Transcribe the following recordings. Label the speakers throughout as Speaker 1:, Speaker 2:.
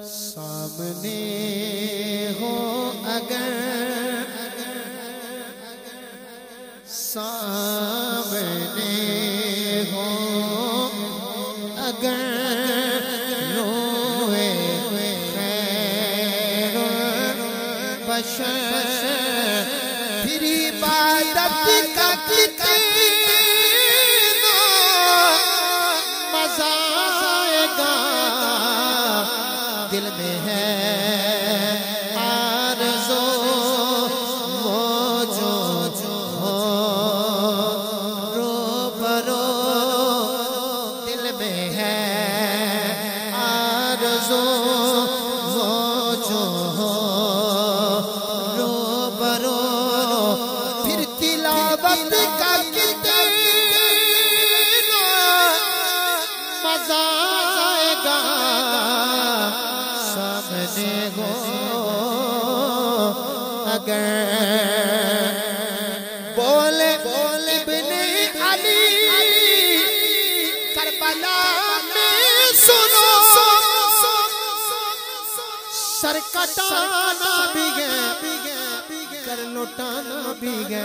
Speaker 1: सामने हो अगर, सामने हो अगर, रोए खैरुल बशर, फिर इबादत का कितना मजा आएगा। दिल में है आरज़ू वो जो हो रूबरू, दिल में है आरज़ू वो जो हो रूबरू, फिर तिलावत का कितना मजा आएगा। सामने हो अगर, बोले बोले इब्ने अली करबला में सुनो, सर कटाना भी है कर लुटाना भी है।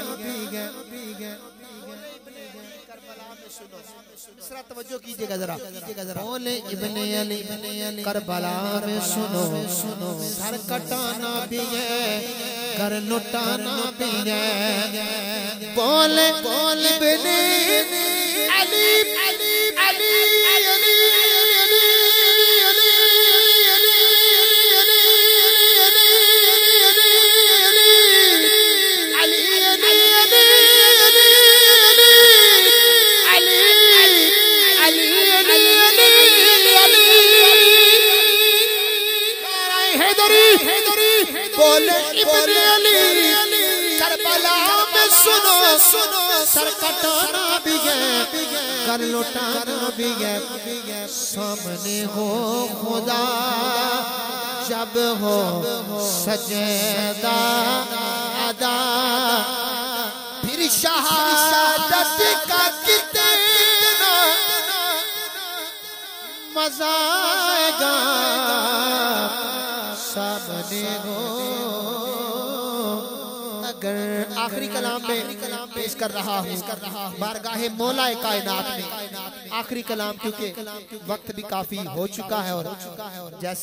Speaker 1: तवज्जो कीजिएगा जरा, बोले इब्ने अली करबला में सुनो, सर कटाना भी है कर लुटाना भी है। बोले बोले इब्ने अली अली अली बोले इब्ने अली करबला में सुनो, सर कटाना भी है कर लुटाना भी है। सामने हो खुदा जब हो सजदा अदा, फिर शहादत का कितना मजा आएगा। सामने हो अगर, आखिरी कलाम में पेश कर रहा हूँ बारगाहे मौलाए कायनात में आखिरी कलाम, क्योंकि वक्त भी काफी हो चुका है और जैसे